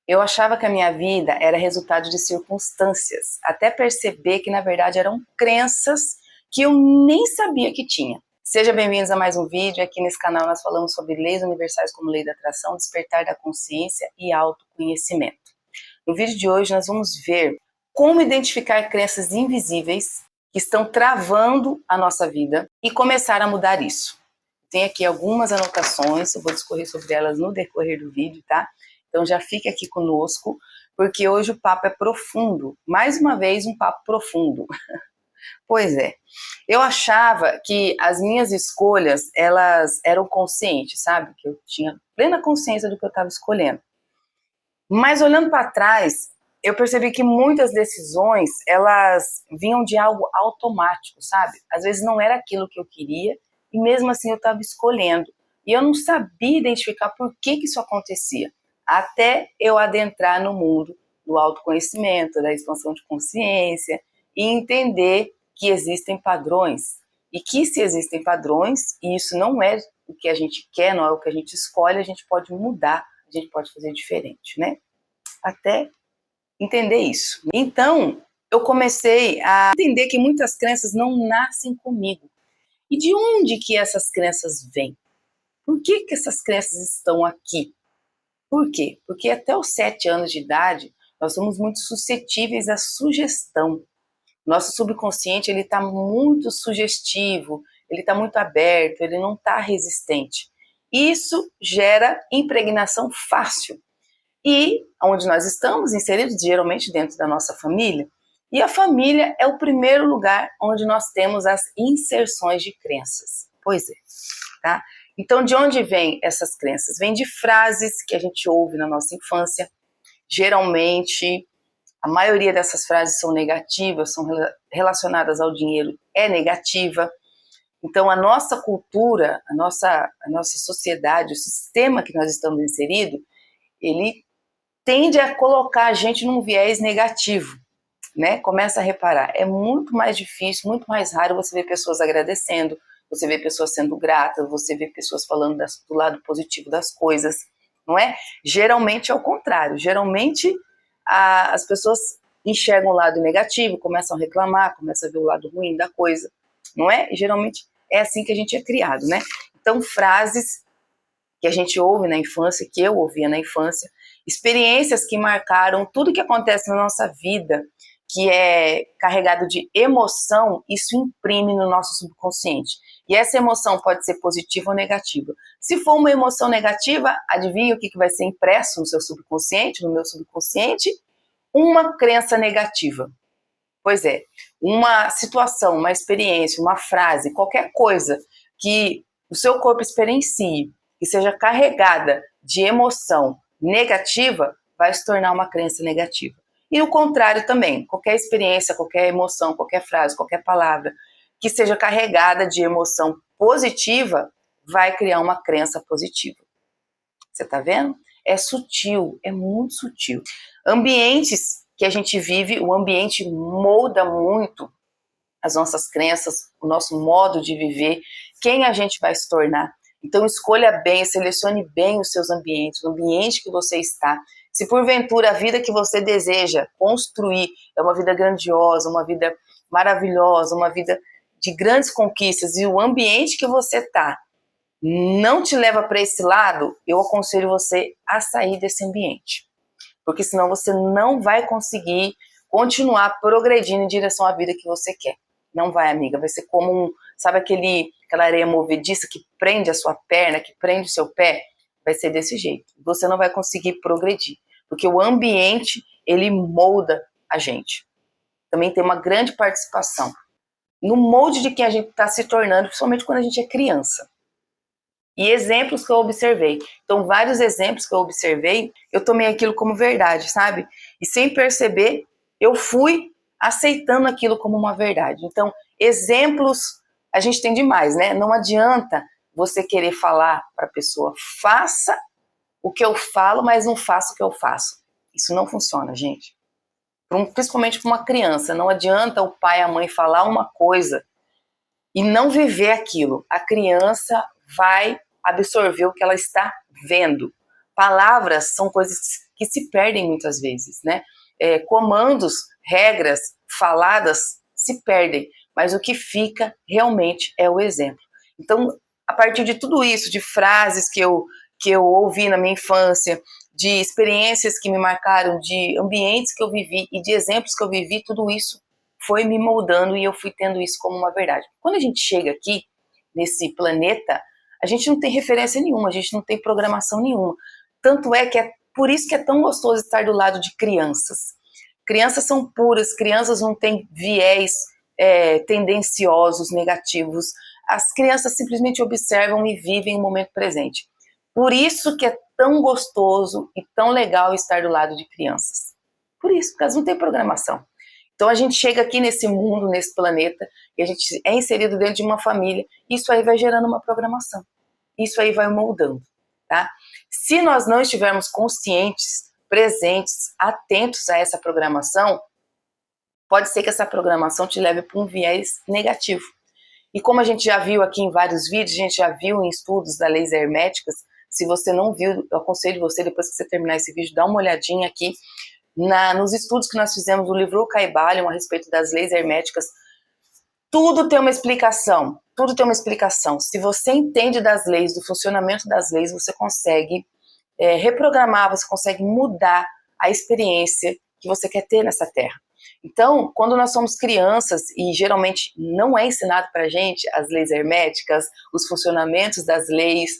Eu achava que a minha vida era resultado de circunstâncias, até perceber que na verdade eram crenças que eu nem sabia que tinha. Sejam bem-vindos a mais um vídeo. Aqui nesse canal nós falamos sobre leis universais como lei da atração, despertar da consciência e autoconhecimento. No vídeo de hoje nós vamos ver como identificar crenças invisíveis que estão travando a nossa vida e começar a mudar isso. Tem aqui algumas anotações, eu vou discorrer sobre elas no decorrer do vídeo, tá? Então já fique aqui conosco, porque hoje o papo é profundo. Mais uma vez, um papo profundo. Pois é, eu achava que as minhas escolhas, elas eram conscientes, sabe? Que eu tinha plena consciência do que eu estava escolhendo. Mas olhando para trás, eu percebi que muitas decisões, elas vinham de algo automático, sabe? Às vezes não era aquilo que eu queria, e mesmo assim eu estava escolhendo. E eu não sabia identificar por que isso acontecia, até eu adentrar no mundo do autoconhecimento, da expansão de consciência, e entender que existem padrões. E que se existem padrões, e isso não é o que a gente quer, não é o que a gente escolhe, a gente pode mudar, a gente pode fazer diferente, né? Até entender isso. Então, eu comecei a entender que muitas crenças não nascem comigo. E de onde que essas crenças vêm? Por que essas crenças estão aqui? Por quê? Porque até os 7 anos de idade, nós somos muito suscetíveis à sugestão. Nosso subconsciente, ele está muito sugestivo, ele está muito aberto, ele não está resistente. Isso gera impregnação fácil. E onde nós estamos inseridos, geralmente dentro da nossa família, e a família é o primeiro lugar onde nós temos as inserções de crenças. Pois é, tá? Então, de onde vêm essas crenças? Vêm de frases que a gente ouve na nossa infância. Geralmente, a maioria dessas frases são negativas, são relacionadas ao dinheiro, é negativa. Então, a nossa cultura, a nossa sociedade, o sistema que nós estamos inseridos, ele tende a colocar a gente num viés negativo, né? Começa a reparar, é muito mais difícil, muito mais raro você ver pessoas agradecendo, você vê pessoas sendo gratas, você vê pessoas falando do lado positivo das coisas, não é? Geralmente é o contrário, geralmente as pessoas enxergam o lado negativo, começam a reclamar, começam a ver o lado ruim da coisa, não é? E geralmente é assim que a gente é criado, né? Então, frases que a gente ouve na infância, que eu ouvia na infância, experiências que marcaram tudo que acontece na nossa vida, que é carregado de emoção, isso imprime no nosso subconsciente. E essa emoção pode ser positiva ou negativa. Se for uma emoção negativa, adivinha o que vai ser impresso no seu subconsciente, no meu subconsciente? Uma crença negativa. Pois é, uma situação, uma experiência, uma frase, qualquer coisa que o seu corpo experiencie, que seja carregada de emoção negativa, vai se tornar uma crença negativa. E o contrário também, qualquer experiência, qualquer emoção, qualquer frase, qualquer palavra que seja carregada de emoção positiva, vai criar uma crença positiva. Você tá vendo? É sutil, é muito sutil. Ambientes que a gente vive, o ambiente molda muito as nossas crenças, o nosso modo de viver, quem a gente vai se tornar. Então escolha bem, selecione bem os seus ambientes, o ambiente que você está. Se porventura a vida que você deseja construir é uma vida grandiosa, uma vida maravilhosa, uma vida de grandes conquistas, e o ambiente que você está não te leva para esse lado, eu aconselho você a sair desse ambiente. Porque senão você não vai conseguir continuar progredindo em direção à vida que você quer. Não vai, amiga, vai ser como sabe aquela areia movediça que prende a sua perna, que prende o seu pé? Vai ser desse jeito. Você não vai conseguir progredir, porque o ambiente, ele molda a gente. Também tem uma grande participação no molde de quem a gente está se tornando, principalmente quando a gente é criança. E exemplos que eu observei. Então, vários exemplos que eu observei, eu tomei aquilo como verdade, sabe? E sem perceber, eu fui aceitando aquilo como uma verdade. Então, exemplos a gente tem demais, né? Não adianta você querer falar para a pessoa, faça o que eu falo, mas não faça o que eu faço. Isso não funciona, gente. Principalmente para uma criança. Não adianta o pai e a mãe falar uma coisa e não viver aquilo. A criança vai absorver o que ela está vendo. Palavras são coisas que se perdem muitas vezes, né? Comandos, regras faladas se perdem, mas o que fica realmente é o exemplo. Então, a partir de tudo isso, de frases que eu ouvi na minha infância, de experiências que me marcaram, de ambientes que eu vivi e de exemplos que eu vivi, tudo isso foi me moldando e eu fui tendo isso como uma verdade. Quando a gente chega aqui, nesse planeta, a gente não tem referência nenhuma, a gente não tem programação nenhuma. Tanto é que é por isso que é tão gostoso estar do lado de crianças. Crianças são puras, crianças não têm viés tendenciosos, negativos. As crianças simplesmente observam e vivem o momento presente. Por isso que é tão gostoso e tão legal estar do lado de crianças. Por isso, porque elas não têm programação. Então a gente chega aqui nesse mundo, nesse planeta, e a gente é inserido dentro de uma família, isso aí vai gerando uma programação. Isso aí vai moldando, tá? Se nós não estivermos conscientes, presentes, atentos a essa programação, pode ser que essa programação te leve para um viés negativo. E como a gente já viu aqui em vários vídeos, a gente já viu em estudos das leis herméticas, se você não viu, eu aconselho você, depois que você terminar esse vídeo, dá uma olhadinha aqui nos estudos que nós fizemos no livro Kybalion a respeito das leis herméticas. Tudo tem uma explicação, tudo tem uma explicação. Se você entende das leis, do funcionamento das leis, você consegue reprogramar, você consegue mudar a experiência que você quer ter nessa terra. Então, quando nós somos crianças, e geralmente não é ensinado pra gente as leis herméticas, os funcionamentos das leis,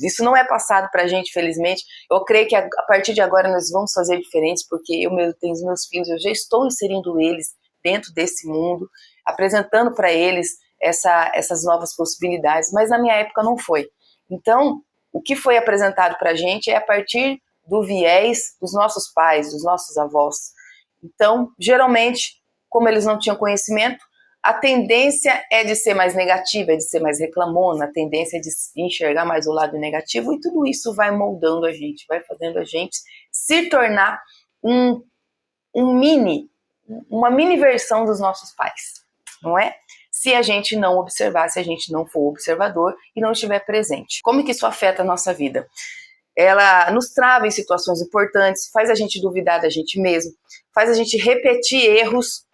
isso não é passado pra gente, felizmente. Eu creio que a partir de agora nós vamos fazer diferente, porque eu mesmo tenho os meus filhos, eu já estou inserindo eles dentro desse mundo, apresentando para eles essas novas possibilidades, mas na minha época não foi. Então, o que foi apresentado pra gente é a partir do viés dos nossos pais, dos nossos avós. Então, geralmente, como eles não tinham conhecimento, a tendência é de ser mais negativa, é de ser mais reclamona, a tendência é de enxergar mais o lado negativo, e tudo isso vai moldando a gente, vai fazendo a gente se tornar uma mini versão dos nossos pais, não é? Se a gente não observar, se a gente não for observador e não estiver presente. Como que isso afeta a nossa vida? Ela nos trava em situações importantes, faz a gente duvidar da gente mesmo, faz a gente repetir erros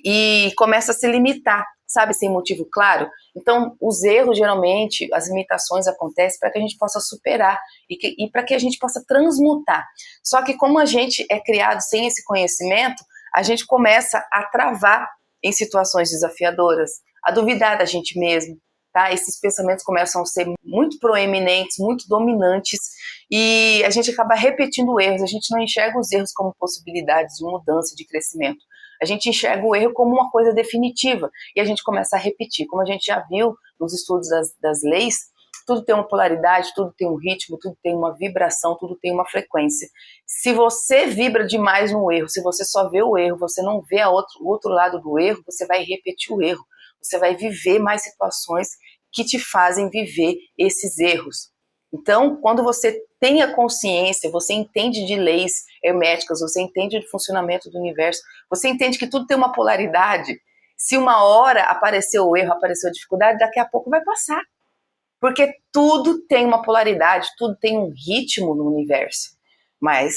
e começa a se limitar, sabe, sem motivo claro. Então, os erros, geralmente, as limitações acontecem para que a gente possa superar e para que a gente possa transmutar. Só que como a gente é criado sem esse conhecimento, a gente começa a travar em situações desafiadoras, a duvidar da gente mesmo, tá? Esses pensamentos começam a ser muito proeminentes, muito dominantes, e a gente acaba repetindo erros, a gente não enxerga os erros como possibilidades de mudança, de crescimento. A gente enxerga o erro como uma coisa definitiva, e a gente começa a repetir. Como a gente já viu nos estudos das leis, tudo tem uma polaridade, tudo tem um ritmo, tudo tem uma vibração, tudo tem uma frequência. Se você vibra demais no erro, se você só vê o erro, você não vê o outro lado do erro, você vai repetir o erro. Você vai viver mais situações que te fazem viver esses erros. Então, quando você tem a consciência, você entende de leis herméticas, você entende do funcionamento do universo, você entende que tudo tem uma polaridade. Se uma hora apareceu o erro, apareceu a dificuldade, daqui a pouco vai passar. Porque tudo tem uma polaridade, tudo tem um ritmo no universo. Mas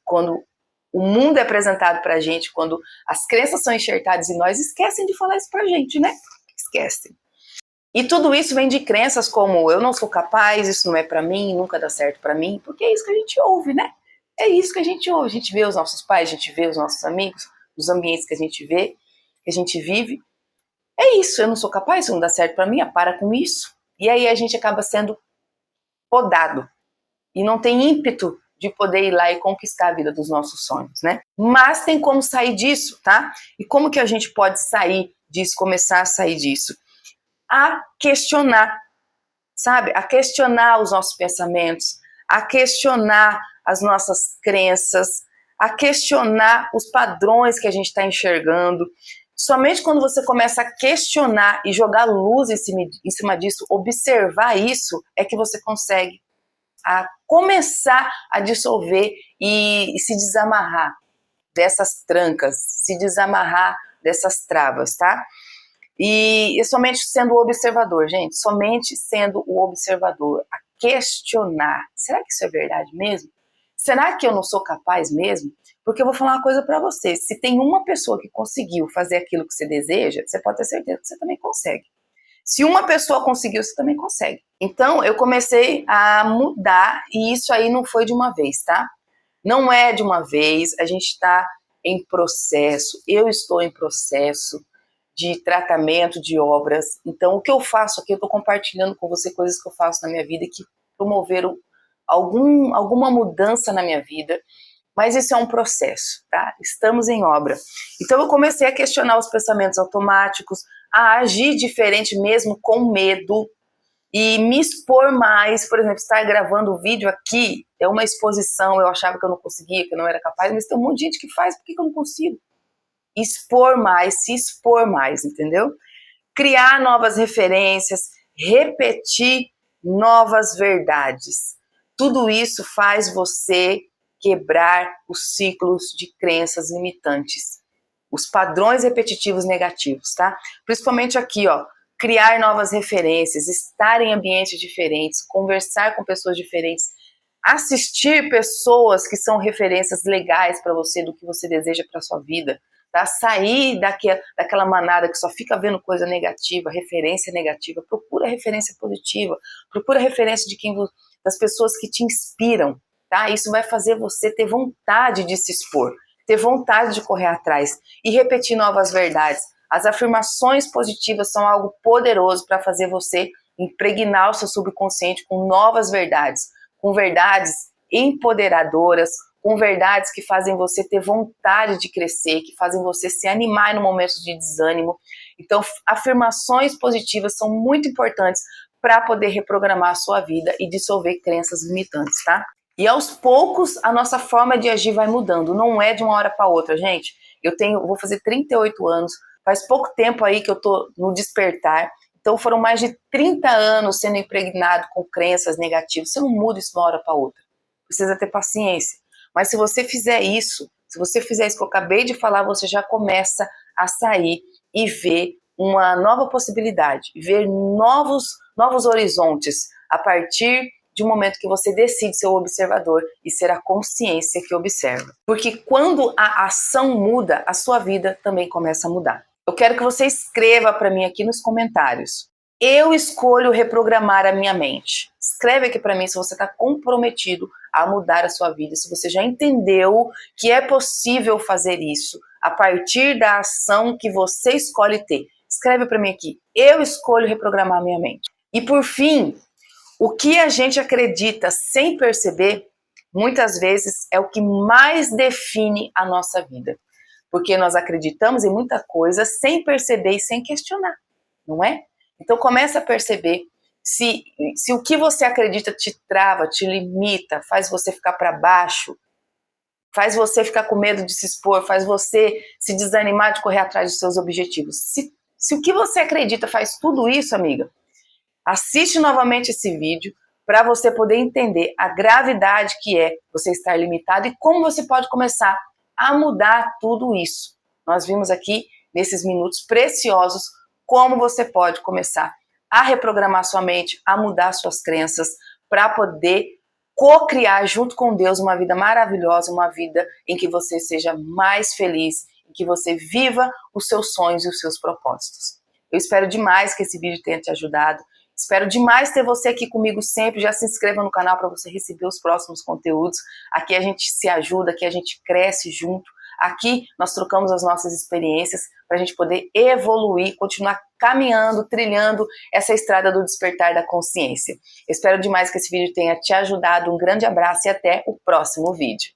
quando o mundo é apresentado pra gente, quando as crenças são enxertadas em nós, esquecem de falar isso pra gente, né? Esquecem. E tudo isso vem de crenças como eu não sou capaz, isso não é pra mim, nunca dá certo pra mim, porque é isso que a gente ouve, né? É isso que a gente ouve. A gente vê os nossos pais, a gente vê os nossos amigos, os ambientes que a gente vê, que a gente vive. É isso, eu não sou capaz, isso não dá certo pra mim, para com isso. E aí a gente acaba sendo podado. E não tem ímpeto de poder ir lá e conquistar a vida dos nossos sonhos, né? Mas tem como sair disso, tá? E como que a gente pode sair disso, começar a sair disso? A questionar, sabe? A questionar os nossos pensamentos, a questionar as nossas crenças, a questionar os padrões que a gente está enxergando. Somente quando você começa a questionar e jogar luz em cima disso, observar isso, é que você consegue começar a dissolver e se desamarrar dessas trancas, se desamarrar dessas travas, tá? E somente sendo o observador, gente, somente sendo o observador, a questionar. Será que isso é verdade mesmo? Será que eu não sou capaz mesmo? Porque eu vou falar uma coisa para você, se tem uma pessoa que conseguiu fazer aquilo que você deseja, você pode ter certeza que você também consegue. Se uma pessoa conseguiu, você também consegue. Então, eu comecei a mudar, e isso aí não foi de uma vez, tá? Não é de uma vez, a gente está em processo, eu estou em processo de tratamento de obras. Então, o que eu faço aqui, eu estou compartilhando com você coisas que eu faço na minha vida que promoveram alguma mudança na minha vida, mas isso é um processo, tá? Estamos em obra. Então, eu comecei a questionar os pensamentos automáticos, a agir diferente mesmo com medo, e me expor mais, por exemplo, estar gravando o vídeo aqui é uma exposição, eu achava que eu não conseguia, que eu não era capaz, mas tem um monte de gente que faz, por que eu não consigo? Expor mais, se expor mais, entendeu? Criar novas referências, repetir novas verdades. Tudo isso faz você quebrar os ciclos de crenças limitantes, os padrões repetitivos negativos, tá? Principalmente aqui, ó, criar novas referências, estar em ambientes diferentes, conversar com pessoas diferentes, assistir pessoas que são referências legais para você, do que você deseja para sua vida, tá? Sair daquela manada que só fica vendo coisa negativa, referência negativa, procura referência positiva, procura referência das pessoas que te inspiram, tá? Isso vai fazer você ter vontade de se expor, ter vontade de correr atrás e repetir novas verdades. As afirmações positivas são algo poderoso para fazer você impregnar o seu subconsciente com novas verdades, com verdades empoderadoras, com verdades que fazem você ter vontade de crescer, que fazem você se animar no momento de desânimo. Então, afirmações positivas são muito importantes para poder reprogramar a sua vida e dissolver crenças limitantes, tá? E aos poucos a nossa forma de agir vai mudando, não é de uma hora para outra, gente. Vou fazer 38 anos, faz pouco tempo aí que eu tô no despertar, então foram mais de 30 anos sendo impregnado com crenças negativas. Você não muda isso de uma hora para outra, precisa ter paciência. Mas se você fizer isso que eu acabei de falar, você já começa a sair e ver uma nova possibilidade, ver novos horizontes a partir de um momento que você decide ser o observador e ser a consciência que observa. Porque quando a ação muda, a sua vida também começa a mudar. Eu quero que você escreva para mim aqui nos comentários. Eu escolho reprogramar a minha mente. Escreve aqui para mim se você está comprometido a mudar a sua vida, se você já entendeu que é possível fazer isso a partir da ação que você escolhe ter. Escreve para mim aqui. Eu escolho reprogramar a minha mente. E por fim, o que a gente acredita sem perceber, muitas vezes é o que mais define a nossa vida. Porque nós acreditamos em muita coisa sem perceber e sem questionar, não é? Então começa a perceber se o que você acredita te trava, te limita, faz você ficar para baixo, faz você ficar com medo de se expor, faz você se desanimar de correr atrás dos seus objetivos. Se o que você acredita faz tudo isso, amiga, assiste novamente esse vídeo para você poder entender a gravidade que é você estar limitado e como você pode começar a mudar tudo isso. Nós vimos aqui, nesses minutos preciosos, como você pode começar a reprogramar sua mente, a mudar suas crenças, para poder co-criar junto com Deus uma vida maravilhosa, uma vida em que você seja mais feliz, em que você viva os seus sonhos e os seus propósitos. Eu espero demais que esse vídeo tenha te ajudado. Espero demais ter você aqui comigo sempre. Já se inscreva no canal para você receber os próximos conteúdos. Aqui a gente se ajuda, aqui a gente cresce junto. Aqui nós trocamos as nossas experiências para a gente poder evoluir, continuar caminhando, trilhando essa estrada do despertar da consciência. Eu espero demais que esse vídeo tenha te ajudado. Um grande abraço e até o próximo vídeo.